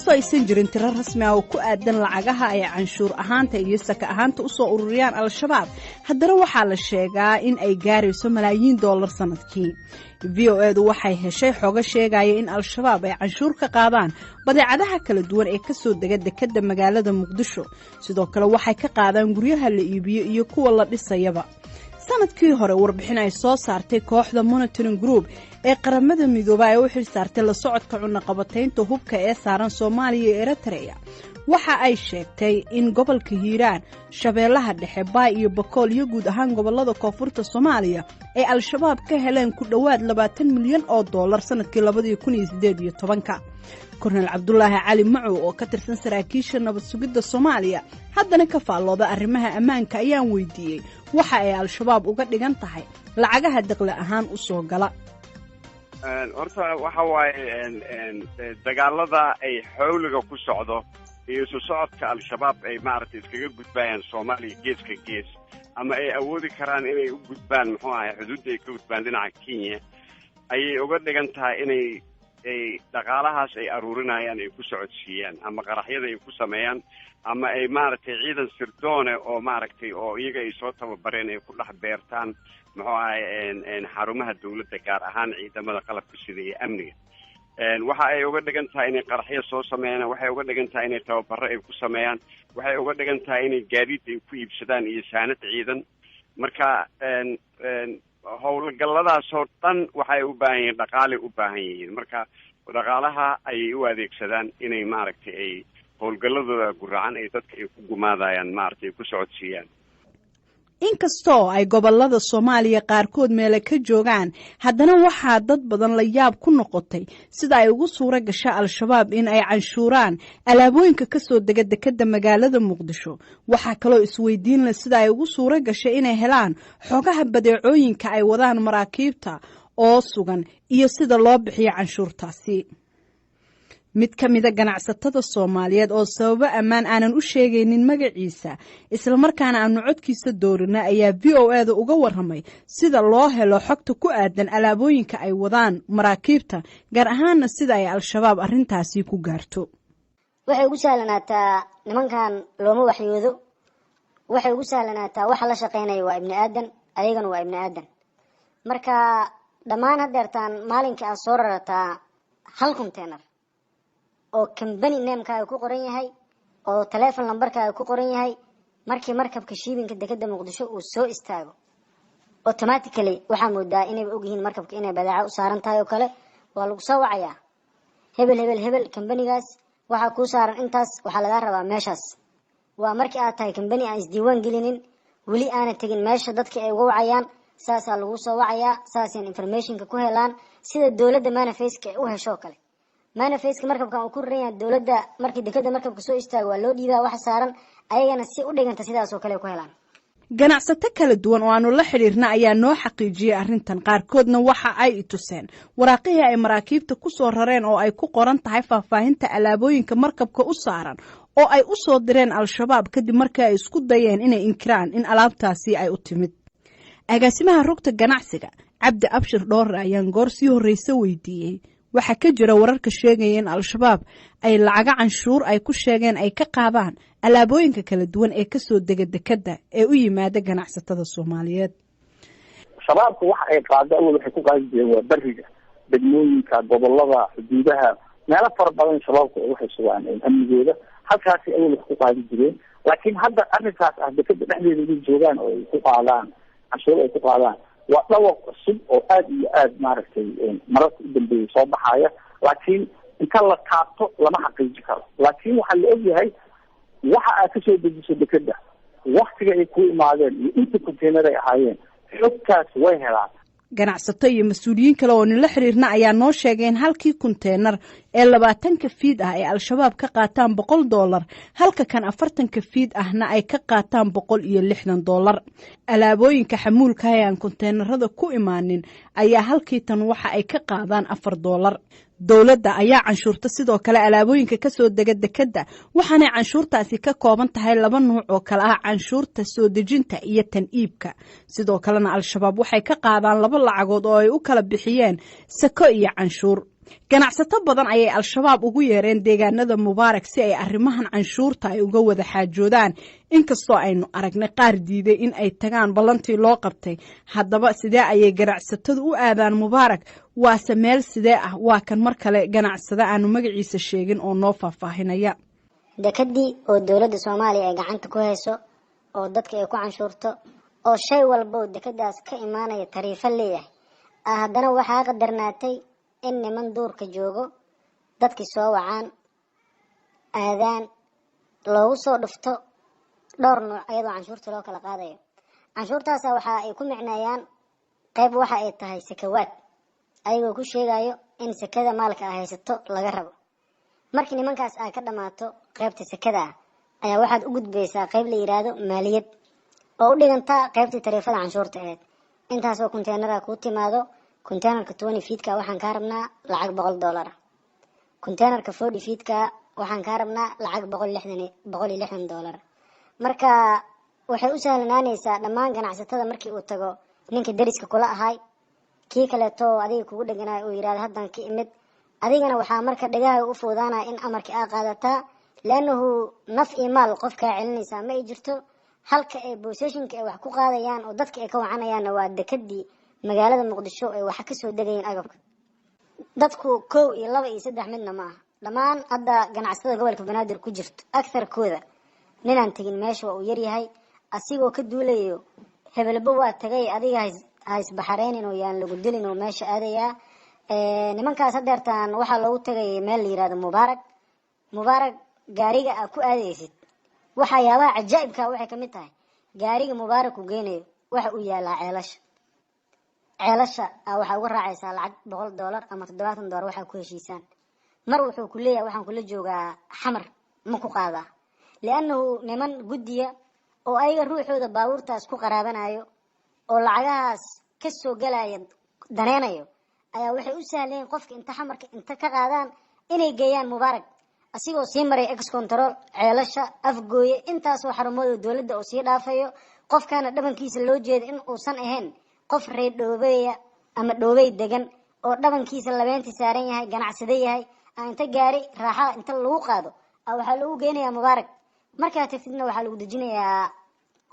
inkastoo aysan jirin tiro rasmi ah oo ku aadan lacagaha ay canshuur ahaanta iyo saka ahaanta u soo ururiyaan al-shabaab haddana waxaa la sheegaa in ay gaarayso malaayiin dollar sanadkii VOA-du waxay heshay xogo sheegaya in al-shabaab ay canshuur ka qaadaan badeecadaha kala duwan ee kasoo dega dekedda magaalada muqdisho sidoo kale waxay ka qaadaan guryaha la iibiyo iyo kuwa la dhisayaba sanadkii hore warbixin ay soo saartay kooxda monitoring group ee qaramada midoobay ay u xil saartay la socodka cunaqabataynta hubka ee saaran Soomaaliya iyo Eritrea waxa ay sheegtay in gobolka Hiiraan Shabeellaha Dhexe Baay iyo Bakool iyo guud ahaan gobolada koonfurta Soomaaliya ay al-shabaab ka heleen ku dhawaad 20 milyan oo dollar sanadkii 2018 Kornel Cabdullaahi Cali Macow oo ka tirsan saraakiisha nabad sugidda Soomaaliya haddana ka faallooda arrimaha ammaanka ayaan weydiiyay waxa ay al-shabaab uga dhigan tahay lacagaha dakhli ahaan u soo gala horta waxa waaye dagaalada ay xawliga ku socdo iyo soo socodka al-shabaab ay maaragtay iskaga gudbayaan Soomaaliya geeska gees ama ay awoodi karaan inay u gudbaan muxuu ahaay xuduudda ay ka gudbaan dhinaca Kenya ayay uga dhigan tahay inay dhaqaalahaas ay aruurinayaan ay ku socodsiiyaan ama qaraxyada ay ku sameeyaan ama ay maaragtay ciidan sirdoone oo maaragtay oo iyaga ay soo tababareen ay ku dhex beertaan muxuu ahaay xarumaha dawladda gaar ahaan ciidamada qalabka sida iyo amniga waxa ay uga dhigan tahay inay qaraxyo soo sameeyaan waxay uga dhigan tahay inay tababaro ay ku sameeyaan waxay uga dhigan tahay inay gaadiid ay ku iibsadaan iyo saanad ciidan marka howlgalladaasoo dhan waxay u baahan yihiin dhaqaale u baahan yihiin marka dhaqaalaha ayay u adeegsadaan inay maaragtay ay howlgalladooda guracan ay dadka ay ku gumaadayaan maaragtay ku socodsiiyaan inkastoo ay gobolada Soomaaliya qaarkood meelo ka joogaan haddana waxaa dad badan la yaab ku noqotay sida ay ugu suura gashay al-shabaab in ay canshuuraan alaabooyinka ka soo dega dekedda magaalada Muqdisho waxaa kaloo isweydiin leh sida ay ugu suura gashay inay helaan xogaha badeecooyinka ay wadaan maraakiibta oo sugan iyo sida loo bixiyo canshuurtaasi mid ka mid ah ganacsatada Soomaaliyeed oo sababo ammaan aanan u sheegaynin magaciisa isla markaana aanu codkiisa doorina ayaa VOA-da uga waramay sida loo helo xogta ku aadan alaabooyinka ay wadaan maraakiibta gaar ahaanna sida ay al-shabaab arrintaasi ku gaarto waxay ugu sahlanaataa nimankan looma waxyoodo waxay ugu sahlanaataa waxa la shaqeynaya waa ibni aadan ayagana waa ibni aadan marka dhammaan hadeertaan maalinka aad soo rarataa hal container oo company name-kaaga ku qoran yahay oo telephone number-kaaga ku qoran yahay markii markabka shiibinka dekedda Muqdisho uu soo istaago automatically waxa moodaa inay og yihiin markabka inay badeeco u saaran tahay oo kale waa lagu soo wacayaa hebel company-gaas waxa ku saaran intaas waxa laga rabaa meeshaas waa markii aad tahay company aan isdiiwaan gelinin wali aan tagin meesha dadka ay uga wacayaan saasa lagu soo wacayaa saaseen information-ka ku helaan sida dawladda manifest-ka u hesho kale manifest-ka markabka uu ku reeyay dawladda markii dekedda markabka soo istaago waa loo dhiibaa wax saaran ayagana si u dhiganta sidaas oo kale ku helaan ganacsato kala duwan oo aanu la xiriirna ayaa noo xaqiijiyay arrintan qaarkoodna waxa ay tuseen waraaqihii ay maraakiibta ku soo rareen oo ay ku qoran tahay faahfaahinta alaabooyinka markabka u saaran oo ay u soo direen al-shabaab kadib markii ay isku dayeen inay inkiraan in alaabtaasi ay u timid agaasimaha rugta ganacsiga Cabdi Abshir Dhoore ayaan goor sii horeysa weydiiyay waxa ka jira wararka sheegaya in al-shabaab ay lacaga canshuur ay ku sheegeen ay ka qaadaan alaabooyinka kala duwan ee ka soo dega dekedda ee u yimaada ganacsatada Soomaaliyeed shabaabku waxa ay qaadaan waxay ku qaadi jireen waa bariga degmooyinka gobolada xuduudaha meelo fara badan shabaabku waxay sugaan amnigooda halkaas ay wax ku qaadi jireen laakiin hadda arrinkaas ah dekedda dhexdeeda joogaan oo ay ku qaadaan canshuur ay ku qaadaan waa dhawaq cusub oo aad iyo aad maaragtay mararka u dambeeyay soo baxaya laakiin inta la taabto lama xaqiijin karo laakiin waxa la ogyahay waxa aad ka soo dejiso dekedda waqtiga ay ku imaadeen iyo inta container ay ahaayeen xogtaas way helaan ganacsato iyo mas'uuliyiin kale oo nila xiriirna ayaa noo sheegay in halkii container ee 20 feet ah ay al-shabaab ka qaataan $100 halka kan 40 feet ahna ay ka qaataan $160 alaabooyinka xamuulka ee aan containerada ku imaanin ayaa halkii tan waxa ay ka qaadaan $4 dawladda ayaa canshuurta sidoo kale alaabooyinka ka soo dega dekedda waxaana canshuurtaasi ka kooban tahay 2 nooc oo kala ah canshuurta soo dejinta iyo tan iibka sidoo kalena al-shabaab waxay ka qaadaan 2 lacagood oo ay u kala bixiyeen sako iyo canshuur ganacsato badan ayay al-shabaab ugu yeereen deegaanada mubaarak si ay arrimahan canshuurta ay uga wada xaajoodaan inkastoo aynu aragnay qaar diiday in ay tagaan ballantii loo qabtay. haddaba sidee ayay ganacsatadu u aadaan mubaarak, waase meel sidee ah? waa kan mar kale ganacsada aanu magaciisa sheegin oo noo faahfaahinaya. dekadii oo dowladda Soomaaliya ay gacanta ku hayso oo dadka ay ku canshuurto oo shay walba oo dekadaas ka imaanaya tariifo leeyahay, haddana waxaa qadarnaatay in niman duurka joogo dadkii soo wacaan aadaan loogu soo dhufto dhowr nooc iyadoo canshuurta loo kala qaadayo. canshuurtaas waxa ay ku micnaayaan qayb waxa ay tahay sakawaad, ayagoo ku sheegayo in sakada maalka ay haysato laga rabo. markii nimankaas ay ka dhamaato qaybta sakada ayaa waxaad u gudbaysaa qayb la yiraahdo maaliyad oo u dhiganta qaybta tariifada canshuurta ahayd. intaas oo container ku timaado, containerka 20 feet-ka waxaan ka rabnaa lacag $100, containerka 40 feet-ka waxaan ka rabnaa lacag $160. marka waxay u sahlanaanaysaa dhammaan ganacsatada markii uu tago ninka dariska kula ahay kii kale to adiga kugu dhaganaay oo yiraahdo hadan ka imid, adigana waxaa marka dhagaha u fuudaanaa in amarka ay qaadataa, laanahu naf iyo maal qofka celinaysa ma ay jirto. halka ay boosashinka ay wax ku qaadayaan oo dadka ay ka wacanayaan waa dekadii magaalada Muqdisho ay wax ka soo dagayeen agabka. dadku 1 iyo 2 iyo 3 midna ma aha, dhamaan hadda ganacsatada gobolka Banaadir ku jirto aktharkooda ninaan tagin meesha uu yar yahay asigoo ka duulayo hebelba waa tagay adiga hays baxareen oo yaan lagu dilin oo meesha aadaya. nimankaas hadeertaan waxa loogu tagay meel la yiraahdo mubaarak gaariga aad ku aadaysid waxa yaabaha cajaa'ibka waxay kamid tahay gaariga mubaarak uu geenayo waxa uu yaalaa ceelasha waxa uga raacaysaa lacag $100 ama $70 waxa ku heshiisaan. mar wuxuu ku leeyahay waxaan kula joogaa xamar ma ku qaadaa, laanahu niman gudiya oo ayaga ruuxooda baabuurtaas ku qaraabanayo oo lacagahaas ka soo galaya daneenayo ayaa waxay u sahleen qofka inta xamarka inta ka qaadaan inay geeyaan mubaarak asigoo sii maray ex control ceelasha afgooye intaas oo xarumada dawladda oo sii dhaafayo. qofkana dhabankiisa loo jeedo in uusan ahayn qof reer dhoobeeya ama dhoobey degan oo dhabankiisa labeenti saaran yahay ganacsade yahay inta gaari raaxa inta lagu qaado waxa lagu geenayaa mubaarak. markaa tagsidna waxa lagu dejinayaa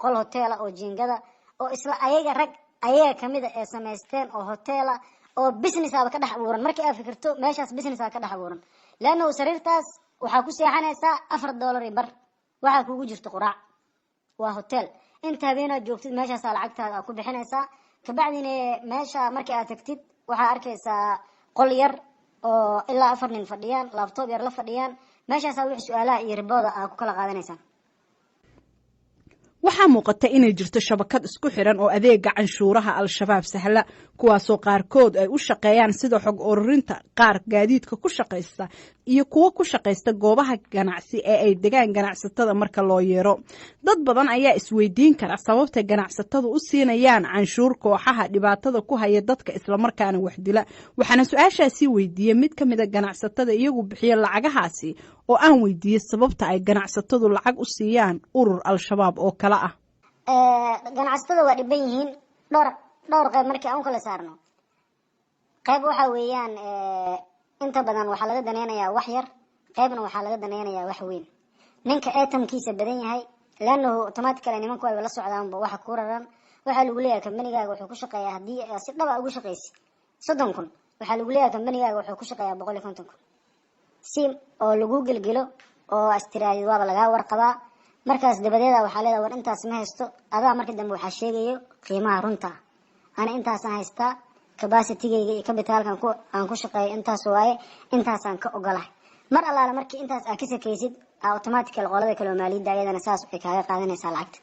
qol hotel oo jiingada oo isla ayaga rag ayaga kamid ah ee sameysteen oo hotel oo business ka dhex abuuran. markii aad fikirto meeshaas business ka dhex abuuran laana sariirtaas waxa ku seexanaysaa $4 bar, waxa kugu jirto quraac, waa hotel. inta habeenaad joogtid meeshaas lacagtaada ku bixinaysaa, ka bacdina meesha markii aad tagtid waxa arkaysaa qol yar oo ilaa 4 nin fadhiyaan, laptop yar la fadhiyaan, meeshaas wixii su'aalaha iyo ribooda aad ku kala qaadanaysaa. waxaa muuqata inay jirto shabakad isku xiran oo adeega canshuuraha al-shabaab sahla, kuwaasoo qaarkood ay u shaqeeyaan sida xog ururinta, qaar gaadiidka ku shaqaysta iyo kuwo ku shaqaysta goobaha ganacsi ee ay degaan ganacsatada marka loo yeero. dad badan ayaa isweydiin kara sababta ganacsatadu u siinayaan canshuur kooxaha dhibaatada ku haya dadka islamarkaana wax dila. waxaana su-aashaasi weydiiyey mid ka mid a ganacsatada iyagu bixiya lacagahaasi oo aan weydiiyey sababta ay ganacsatadu lacag u siiyaan urur al-shabaab oo kale ah. ganacsatada waa dhiban yihiin dhowr qayb markii aan kala saarno. qayb waxa weeyaan inta badan waxa laga daneynayaa wax yar, qaybna waxa laga daneynayaa wax weyn. ninka eetamkiisa badan yahay laanahu automatically nimanku ay la socdaan waxa ku raran, waxa lagu leeyahay kambanigaaga wuxuu ku shaqeeyaa hadii si dhab ah ugu shaqeeysi 30,000 waxa lagu leeyahay kambanigaaga wuxuu ku shaqeeyaa 150,000 si oo lagu gelgelo oo astiraadi waaba laga warqabaa. markaas dabadeeda waxa leedahay war intaas ma haysto, adaa markii dambe waxa sheegayo qiimaha runta ana intaas aan haystaa, capacity-gayga iyo capital-kan aan ku shaqeeyo intaas waaye, intaas aan ka ogolahay. mar allaala markii intaas aad ka sakaysid automatically qolada kale maaliyadda ayadana saas ay kaaga qaadanaysaa lacagta.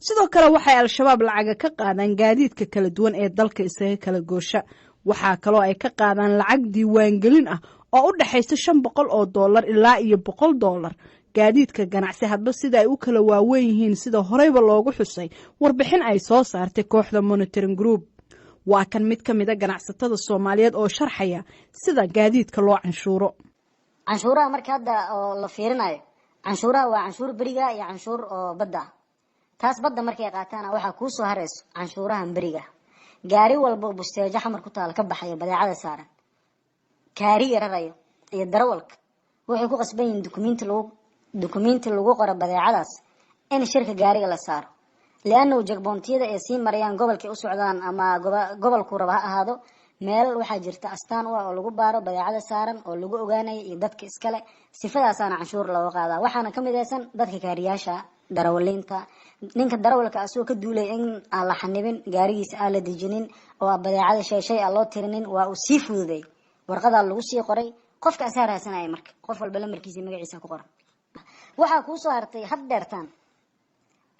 sidoo kale waxay al-shabaab lacag ka qaadaan gaadiidka kala duwan ee dalka isaga kala goosha. waxaa kaloo ay ka qaadaan lacag diiwaangelin ah oo u dhaxaysa $500 ilaa iyo $100. gaadiidka ganacsi hadba sida ay u kala waaweyn yihiin sida horeyba loogu xusay warbixin ay soo saartay kooxda Monitoring Group. waa kan mid ka mid a ganacsatada Soomaaliyeed oo sharxaya sida gaadiidka loo canshuuro. canshuuraha marka hadda oo la fiirinayo canshuuraha waa canshuur bariga iyo canshuur oo badda. taas badda markay qaataan waxa ku soo harayso canshuuraha bariga. gaari walba oo busteejo xamar ku taal ka baxay badeecada saaran kaariga rarayo iyo darawalka waxay ku qasban yihiin dukumiinti lagu qoro badeecadaas in shirka gaariga la saaro lianna jagboontiyada ay sii marayaan gobolkay u socdaan ama gobolku raba ha ahaado meel waxaa jirta astaan u ah oo lagu baaro badeecada saaran oo lagu ogaanayo iyo dadka iskale sifadaasaana canshuur looga qaadaa waxaana ka mid aysan dadka kaariyaasha darawaliinta ninka darawalka asoo ka duulay in aan la xanibin gaarigiisa aan la dejinin oo badeecada shay aan loo tirinin waa uu sii fududay warqadaa lagu sii qoray qofka asaa raadsanaya marka qof walba lamarkiisa magaciisa ku qoran waxaa kuu soo hartay had dheertaan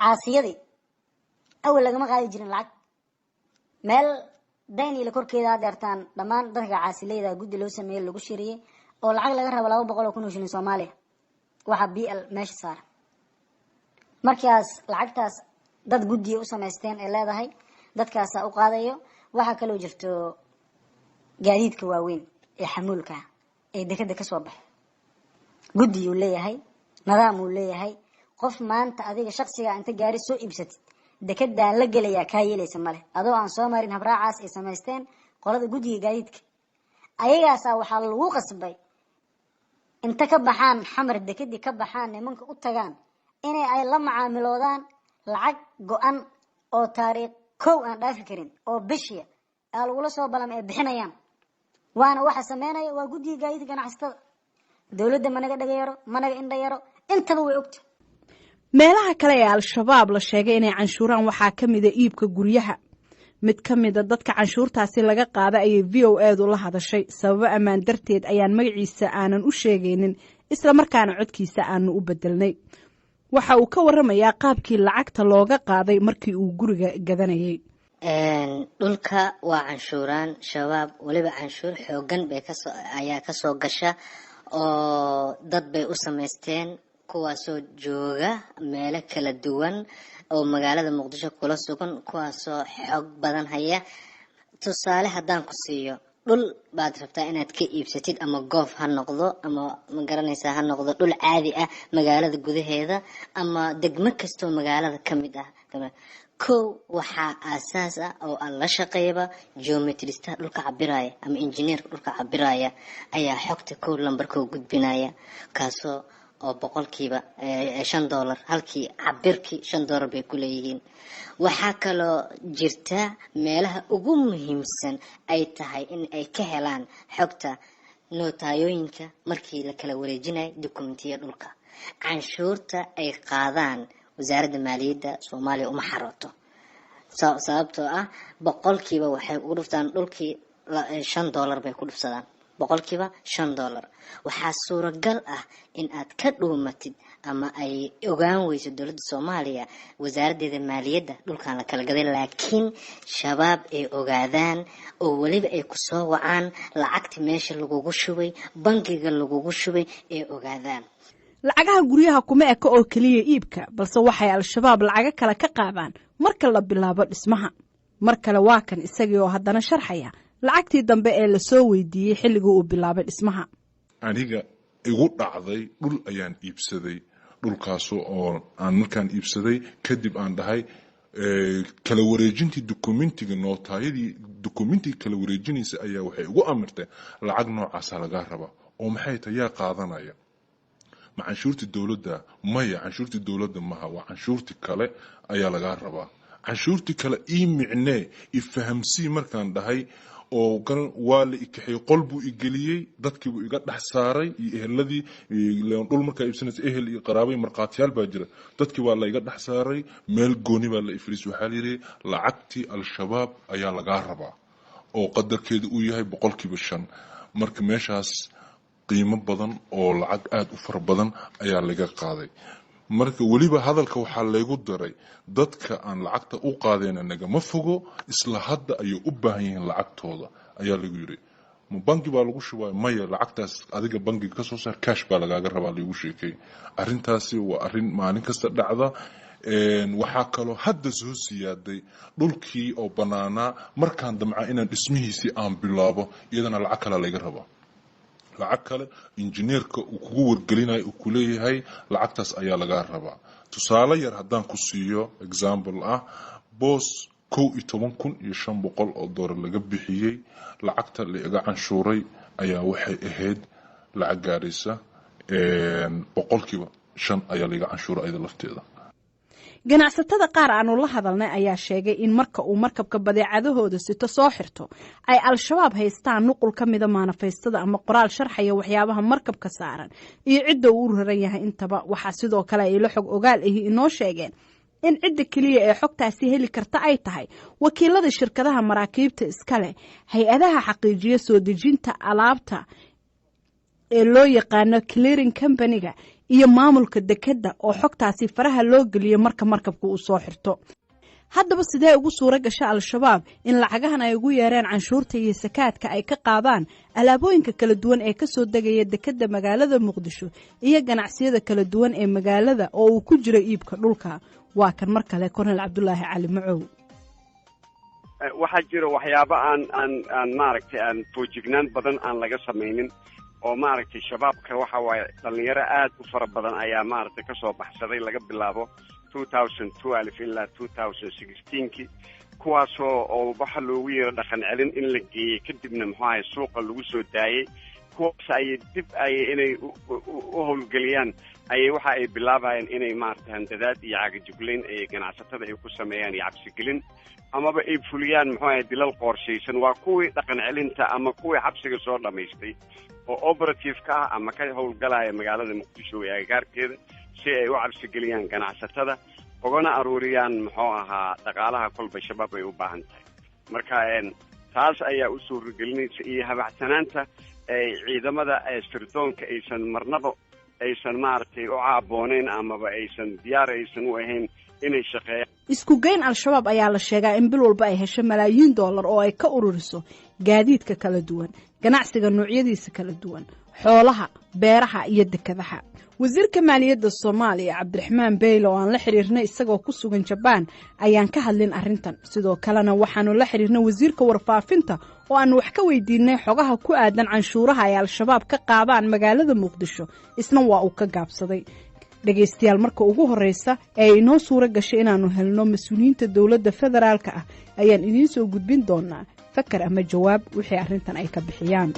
caasiyadii awal lagama qaadi jirin lacag meel daynila korkeeda had dheertaan dhammaan dadka caasileyda guddi loo sameeyey lagu shiriyey oo lacag laga rabo 200 kun oo shilin Soomaaliya waxa BL meesha saaran markaas lacagtaas dad guddiga u sameysteen ee leedahay dadkaas u qaadayo waxa kale oo jirto gaadiidka waaweyn ee xamuulka ee dekada ka soo baxay guddi uu leeyahay nidaam uu leeyahay qof maanta adiga shakhsiga inta gaari soo iibsatid dekada la galaya ka yeelaysa male adoo aan soo marin habraacaas ay sameysteen qolada guddiga gaadiidka ayagaas waxa lagu qasbay inta ka baxaan xamar dekadi ka baxaan nimanka u tagaan inay ay la macaamiloodaan lacag go'an oo taariikh kow aan dhaafi karin oo bishiya ay lagu soo balam ay bixinayaan waana waxa sameynaya waa guddiga gaadiidka ganacsatada dawladda managa dhagayaro managa indhayaro intaba way ogtahay meelaha kale ee al-shabaab la sheegay inay canshuuraan waxaa ka mid ah iibka guryaha mid ka mid ah dadka canshuurtaasi laga qaaday ayay VOA-du la hadashay sababo ammaan darteed ayaan magaciisa aanan u sheegaynin isla markaana codkiisa aanu u bedelnay waxa uu ka waramayaa qaabkii lacagta looga qaaday markii uu guriga gadanayay dhulka waa canshuuraan shabaab waliba canshuur xoogan bay ayaa ka soo gasha oo dad bay u sameysteen kuwaasoo jooga meelo kala duwan oo magaalada Muqdisho kula sugan kuwaasoo xog badan haya tusaale haddaan ku siiyo dhul baad rabtaa inaad ka iibsatid ama goof ha noqdo ama ma garanaysaa ha noqdo dhul caadi ah magaalada gudaheeda ama degmo kasta oo magaalada ka mid ah kow waxaa aasaas ah oo aan la shaqeeyba geometrista dhulka cabiraya ama engineer dhulka cabiraya ayaa xogta kow lambarka gudbinaya kaasoo oo boqolkiiba $5 halkii cabirkii $5 bay ku leeyihiin waxaa kaloo jirta meelaha ugu muhiimsan ay tahay in ay ka helaan xogta nootayooyinka markii la kala wareejinayo dokumentiga dhulka canshuurta ay qaadaan wasaaradda maaliyadda Soomaaliya uma xarooto sababtoo ah boqolkiiba waxay ugu dhuftaan dhulkii $5 bay ku dhufsadaan boqolkiiba $5 waxaa suuragal ah in aad ka dhuumatid ama ay ogaan weyso dawladda Soomaaliya wasaaradda maaliyadda dhulkan la kala gaday laakiin shabaab ay ogaadaan oo waliba ay ku soo wacaan lacagta meesha lagu shubay bangiga lagu shubay ay ogaadaan lacagaha guryaha kuma eka oo kaliya iibka balse waxay al-shabaab lacaga kale ka qaadaan marka la bilaabo dhismaha mar kale waa kan isagii oo haddana sharxaya lacagtii dambe ee la soo weydiiyay xilliga uu bilaabay dhismaha aniga igu dhacday dhul ayaan iibsaday dhulkaas oo aan markaan iibsaday kadib aan dhahay kala wareejintii dokumentiga nootayadii dokumentiga kala wareejinaysa ayaa waxay ugu amirtay lacag noocaas laga raba oo maxay tahay qaadanaya ma canshuurta dawladda maya canshuurta dawladda maha waa canshuurta kale ayaa laga rabaa canshuurta kale micnee fahamsi markaan dhahay oo garan waa la ikixay qolbu igeliyay dadkii uu iga dhax saaray iyo eheladii dhul markaa iibsanaysa ehel iyo qaraabay marqaatiyaal baa jira dadkii waa la iga dhax saaray meel gooni baa la ifriis waxa la yiri lacagtii al-shabaab ayaa laga rabaa oo qadarkeedu uu yahay 5% marka meeshaas qiimo badan oo lacag aad u far badan ayaa laga qaaday marka waliba hadalka waxa lagu daray dadka aan lacagta u qaadeen anaga ma fogo isla hadda ay u baahan yihiin lacagtooda ayaa lagu yiri ma bangi baa lagu shubay maya lacagtaas adiga bangiga ka soo saar cash baa laga rabaa lagu sheekay arintaasi waa arin maalin kasta dhacda waxa kaloo hadda soo siyaaday dhulkii oo banaana markaan damca inaan dhismihiisii aan bilaabo iyadana lacag kale laga rabaa lacag kale engineerka uu kugu wargelinayo uu ku leeyahay lacagtaas ayaa laga rabaa tusaale yar haddaan ku siiyo example ah boss 11,500 oo dollar laga bixiyay lacagta la iga canshuuray ayaa waxay ahayd lacag gaaraysa 5% ayaa laga canshuura ayada lafteeda. ganacsatada qaar aanu la hadalnay ayaa sheegay in marka uu markabka badeecadahooda sito soo xirto ay al-shabaab haystaan nuqul ka mida maanafaystada ama qoraal sharxaya waxyaabaha markabka saaran iyo cidda uu u raran yahay intaba. waxaa sidoo kale ay la xog ogaal ahi inoo sheegeen in cidda keliya ee xogtaasi heli karta ay tahay wakiilada shirkadaha maraakiibta iska leh, hay-adaha xaqiijiya soo dejinta alaabta ee loo yaqaano clearing company-ga iyo maamulka dekedda oo xogtaasi faraha loo geliyo marka markabku uu soo xirto. haddaba sidee ugu suura gasha al-shabaab in lacagahan ay ugu yeereen canshuurta iyo sakaadka ay ka qaadaan alaabooyinka kala duwan ee kasoo degaya dekedda magaalada muqdisho iyo ganacsiyada kala duwan ee magaalada oo uu ku jiro iibka dhulka? waa kan mar kale Korneyl Cabdulaahi Cali Macow. waxaa jira waxyaabo aan maaragtay aan foojignaan badan aan laga samaynin oo maaragtay shabaabka waxa waaye dhalinyaro aad u fara badan ayaa maaragtay kasoo baxsaday laga bilaabo 2012 ilaa 2016 kuwaasoo oo waxa loogu yeero dhaqan celin in la geeyey kadibna muxuu ahay suuqa lagu soo daayey. kuwaas ayay dib ayay inay u howlgeliyaan ayay waxa ay bilaabayeen inay maaragtay handadaad iyo cagajuglayn ay ganacsatada ay ku sameeyaan iyo cabsigelin amaba ay fuliyaan muxuu ahay dilal qorshaysan. waa kuwii dhaqan celinta ama kuwii xabsiga soo dhamaystay oo operative ka ah ama ka howlgalaya magaalada muqdisho ee agagaarkeeda si ay u cabsigeliyaan ganacsatada ogana aruuriyaan muxuu ahaa dhaqaalaha kolba shabaab ay u baahan tahay. marka taas ayaa u suuragelinaysa iyo habacsanaanta ay ciidamada sirdoonka aysan marnaba aysan maaragtay u caabooneyn amaba aysan diyaar aysan u ahayn inay shaqeeyaan. isku geyn al-shabaab ayaa la sheegaa in bil walba ay hesho malaayiin dollar oo ay ka ururiso gaadiidka kala duwan, ganacsiga noocyadiisa kala duwan, xoolaha, beeraha iyo dekedaha. wasiirka maaliyadda Soomaaliya Cabdiraxmaan Beylo oo aan la xiriirnay isagoo ku sugan Jabaan ayaan ka hadlin arrintan. sidoo kalena waxaanu la xiriirnay wasiirka warfaafinta oo aan wax ka weydiinay xogaha ku aadan canshuuraha ay al-shabaab ka qaadaan magaalada Muqdisho. isna waa uu ka gaabsaday. dhageystayaal, marka ugu horeysa ee inoo suura gashay inaanu helno mas'uuliyiinta dawladda federaalka ah ayaan idiin soo gudbin doonaa fakar ama jawaab wixii arrintan ay ka bixiyaan.